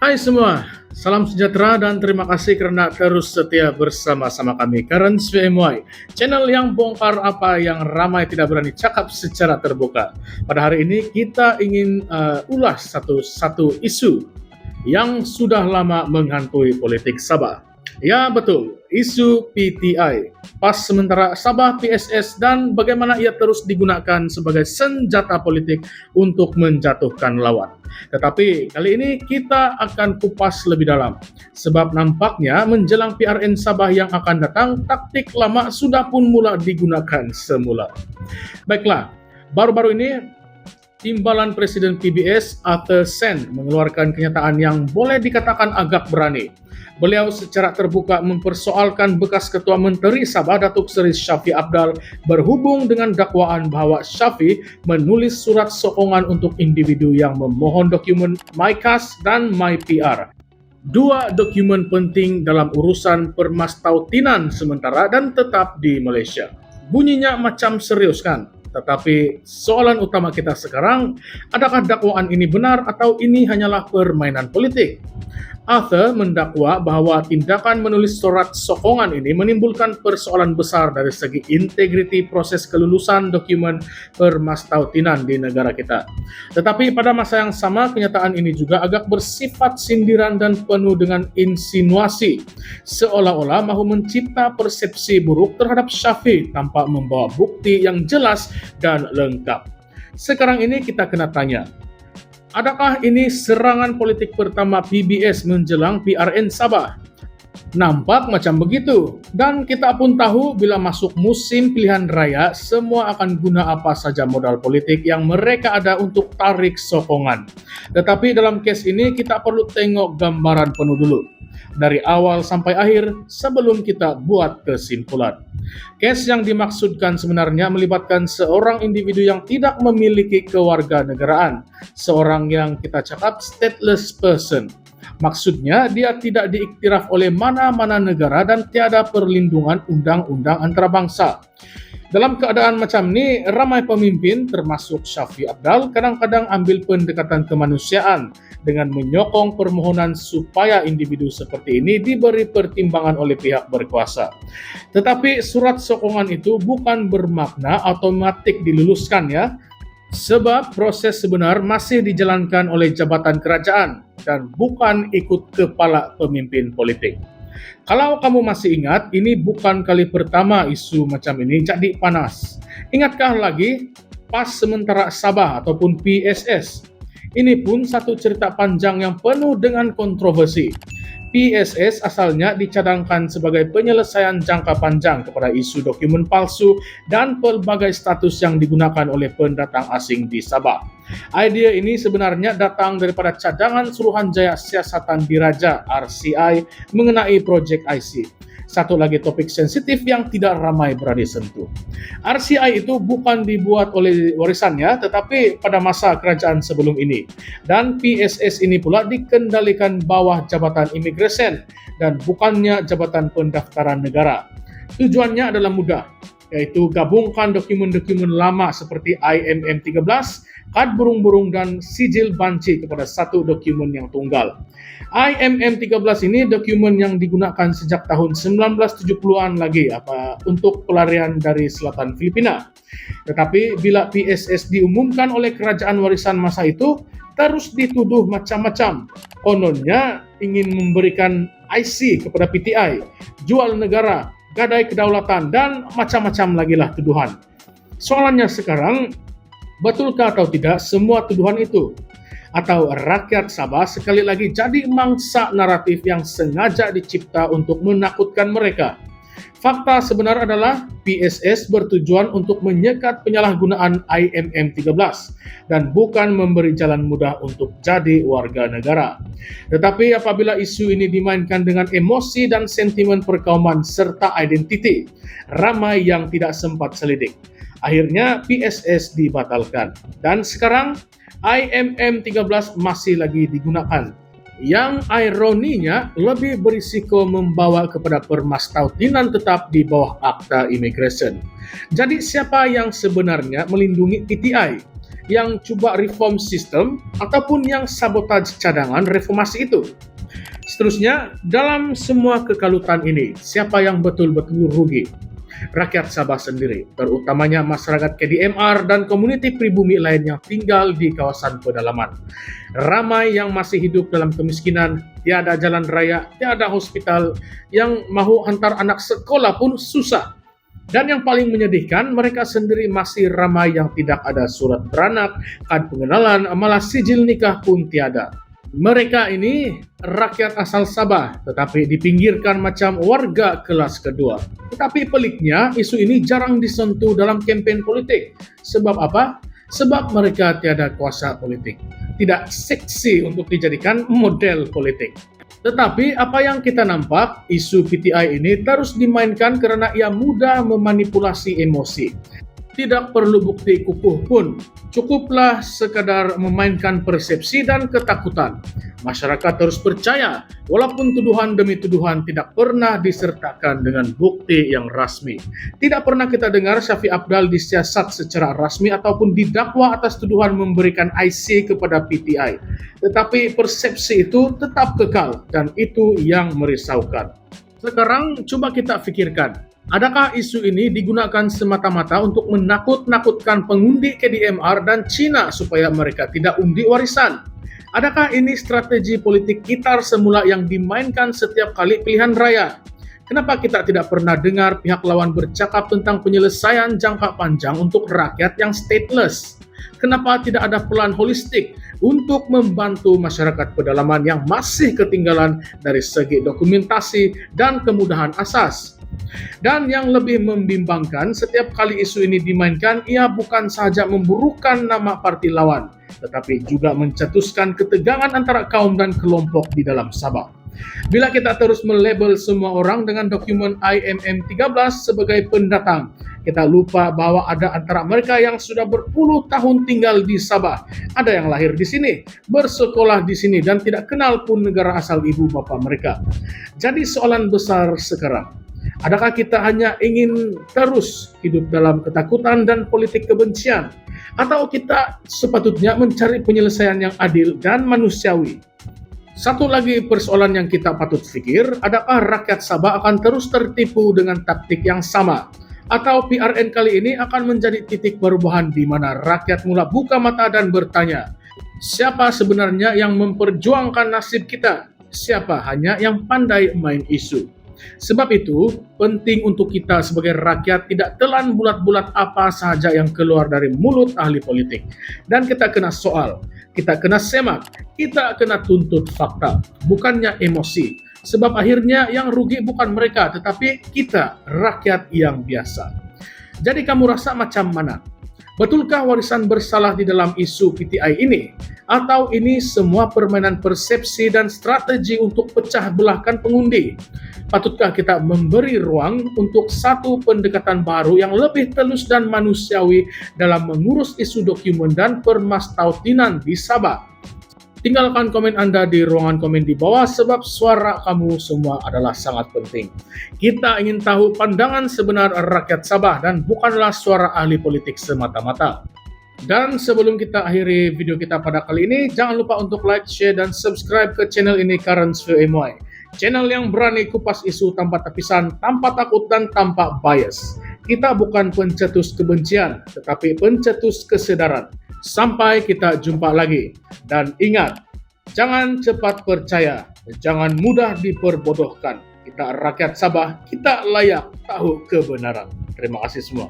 Hai semua, salam sejahtera dan terima kasih karena terus setia bersama-sama kami Currents VMY, channel yang bongkar apa yang ramai tidak berani cakap secara terbuka. Pada hari ini kita ingin ulas satu isu yang sudah lama menghantui politik Sabah. Ya betul, isu PTI, Pas Sementara Sabah PSS, dan bagaimana ia terus digunakan sebagai senjata politik untuk menjatuhkan lawan. Tetapi kali ini kita akan kupas lebih dalam, sebab nampaknya menjelang PRN Sabah yang akan datang, taktik lama sudah pun mula digunakan semula. Baiklah, baru-baru ini Timbalan Presiden PBS Arthur Sen mengeluarkan kenyataan yang boleh dikatakan agak berani. Beliau secara terbuka mempersoalkan bekas Ketua Menteri Sabah Datuk Seri Shafie Apdal berhubung dengan dakwaan bahwa Shafie menulis surat sokongan untuk individu yang memohon dokumen MyKas dan MyPR. Dua dokumen penting dalam urusan permastautinan sementara dan tetap di Malaysia. Bunyinya macam serius kan? Tetapi soalan utama kita sekarang, adakah dakwaan ini benar atau ini hanyalah permainan politik? Arthur mendakwa bahwa tindakan menulis surat sokongan ini menimbulkan persoalan besar dari segi integriti proses kelulusan dokumen permastautinan di negara kita. Tetapi pada masa yang sama, kenyataan ini juga agak bersifat sindiran dan penuh dengan insinuasi, seolah-olah mahu mencipta persepsi buruk terhadap Shafie tanpa membawa bukti yang jelas dan lengkap. Sekarang ini kita kena tanya, adakah ini serangan politik pertama PBS menjelang PRN Sabah? Nampak macam begitu, dan kita pun tahu bila masuk musim pilihan raya, semua akan guna apa saja modal politik yang mereka ada untuk tarik sokongan. Tetapi dalam kes ini kita perlu tengok gambaran penuh dulu, dari awal sampai akhir sebelum kita buat kesimpulan. Kes yang dimaksudkan sebenarnya melibatkan seorang individu yang tidak memiliki kewarganegaraan, seorang yang kita cakap stateless person. Maksudnya dia tidak diiktiraf oleh mana-mana negara dan tiada perlindungan undang-undang antarabangsa. Dalam keadaan macam ini, ramai pemimpin termasuk Shafie Apdal kadang-kadang ambil pendekatan kemanusiaan dengan menyokong permohonan supaya individu seperti ini diberi pertimbangan oleh pihak berkuasa. Tetapi surat sokongan itu bukan bermakna otomatik diluluskan ya, sebab proses sebenar masih dijalankan oleh jabatan kerajaan dan bukan ikut kepala pemimpin politik. Kalau kamu masih ingat, ini bukan kali pertama isu macam ini jadi panas. Ingatkah lagi Pas Sementara Sabah ataupun PSS? Ini pun satu cerita panjang yang penuh dengan kontroversi. PSS asalnya dicadangkan sebagai penyelesaian jangka panjang kepada isu dokumen palsu dan pelbagai status yang digunakan oleh pendatang asing di Sabah. Idea ini sebenarnya datang daripada cadangan Suruhanjaya Siasatan Diraja RCI mengenai Projek IC. Satu lagi topik sensitif yang tidak ramai berani sentuh. RCI itu bukan dibuat oleh warisannya, tetapi pada masa kerajaan sebelum ini. Dan PSS ini pula dikendalikan bawah Jabatan Imigresen dan bukannya Jabatan Pendaftaran Negara. Tujuannya adalah mudah, yaitu gabungkan dokumen-dokumen lama seperti IMM 13, kad burung-burung dan sijil banci kepada satu dokumen yang tunggal. IMM 13 ini dokumen yang digunakan sejak tahun 1970-an lagi untuk pelarian dari selatan Filipina. Tetapi bila PSS diumumkan oleh kerajaan warisan masa itu, terus dituduh macam-macam. Kononnya ingin memberikan IC kepada PTI, jual negara, gadai kedaulatan, dan macam-macam lagi lah tuduhan. Soalannya sekarang, betulkah atau tidak semua tuduhan itu? Atau rakyat Sabah sekali lagi jadi mangsa naratif yang sengaja dicipta untuk menakutkan mereka? Fakta sebenar adalah PSS bertujuan untuk menyekat penyalahgunaan IMM 13 dan bukan memberi jalan mudah untuk jadi warga negara. Tetapi apabila isu ini dimainkan dengan emosi dan sentimen perkauman serta identiti, ramai yang tidak sempat selidik. Akhirnya PSS dibatalkan dan sekarang IMM 13 masih lagi digunakan. Yang ironinya lebih berisiko membawa kepada permastautinan tetap di bawah Akta Imigresen. Jadi siapa yang sebenarnya melindungi PTI? yang coba reform sistem ataupun yang sabotaj cadangan reformasi itu. Seterusnya, dalam semua kekalutan ini, siapa yang betul-betul rugi? Rakyat Sabah sendiri, terutamanya masyarakat KDMR dan komuniti pribumi lain yang tinggal di kawasan pedalaman. Ramai yang masih hidup dalam kemiskinan, tiada jalan raya, tiada hospital, yang mahu hantar anak sekolah pun susah. Dan yang paling menyedihkan, mereka sendiri masih ramai yang tidak ada surat beranak, kad pengenalan, malah sijil nikah pun tiada. Mereka ini rakyat asal Sabah, tetapi dipinggirkan macam warga kelas kedua. Tetapi peliknya, isu ini jarang disentuh dalam kempen politik. Sebab apa? Sebab mereka tiada kuasa politik. Tidak seksi untuk dijadikan model politik. Tetapi apa yang kita nampak, isu PTI ini terus dimainkan karena ia mudah memanipulasi emosi. Tidak perlu bukti kukuh pun, cukuplah sekadar memainkan persepsi dan ketakutan. Masyarakat terus percaya, walaupun tuduhan demi tuduhan tidak pernah disertakan dengan bukti yang rasmi. Tidak pernah kita dengar Syafiq Apdal disiasat secara rasmi ataupun didakwa atas tuduhan memberikan IC kepada PTI. Tetapi persepsi itu tetap kekal dan itu yang merisaukan. Sekarang coba kita pikirkan, adakah isu ini digunakan semata-mata untuk menakut-nakutkan pengundi KDMR dan Cina supaya mereka tidak undi warisan? Adakah ini strategi politik gitar semula yang dimainkan setiap kali pilihan raya? Kenapa kita tidak pernah dengar pihak lawan bercakap tentang penyelesaian jangka panjang untuk rakyat yang stateless? Kenapa tidak ada pelan holistik untuk membantu masyarakat pedalaman yang masih ketinggalan dari segi dokumentasi dan kemudahan asas? Dan yang lebih membimbangkan, setiap kali isu ini dimainkan, ia bukan sahaja memburukan nama parti lawan, tetapi juga mencetuskan ketegangan antara kaum dan kelompok di dalam Sabah. Bila kita terus melabel semua orang dengan dokumen IMM 13 sebagai pendatang, kita lupa bahwa ada antara mereka yang sudah berpuluh tahun tinggal di Sabah, ada yang lahir di sini, bersekolah di sini, dan tidak kenal pun negara asal ibu bapa mereka. Jadi soalan besar sekarang, adakah kita hanya ingin terus hidup dalam ketakutan dan politik kebencian? Atau kita sepatutnya mencari penyelesaian yang adil dan manusiawi? Satu lagi persoalan yang kita patut pikir, adakah rakyat Sabah akan terus tertipu dengan taktik yang sama? Atau PRN kali ini akan menjadi titik perubahan di mana rakyat mula buka mata dan bertanya, siapa sebenarnya yang memperjuangkan nasib kita? Siapa hanya yang pandai main isu? Sebab itu, penting untuk kita sebagai rakyat tidak telan bulat-bulat apa sahaja yang keluar dari mulut ahli politik. Dan kita kena soal, kita kena semak, kita kena tuntut fakta, bukannya emosi. Sebab akhirnya yang rugi bukan mereka, tetapi kita, rakyat yang biasa. Jadi kamu rasa macam mana? Betulkah warisan bersalah di dalam isu PTI ini? Atau ini semua permainan persepsi dan strategi untuk pecah belahkan pengundi? Patutkah kita memberi ruang untuk satu pendekatan baru yang lebih telus dan manusiawi dalam mengurus isu dokumen dan permastautinan di Sabah? Tinggalkan komen Anda di ruangan komen di bawah sebab suara kamu semua adalah sangat penting. Kita ingin tahu pandangan sebenar rakyat Sabah dan bukanlah suara ahli politik semata-mata. Dan sebelum kita akhiri video kita pada kali ini, jangan lupa untuk like, share, dan subscribe ke channel ini Currents VMY. Channel yang berani kupas isu tanpa tapisan, tanpa takut, dan tanpa bias. Kita bukan pencetus kebencian, tetapi pencetus kesedaran. Sampai kita jumpa lagi. Dan ingat, jangan cepat percaya, jangan mudah diperbodohkan. Kita rakyat Sabah, kita layak tahu kebenaran. Terima kasih semua.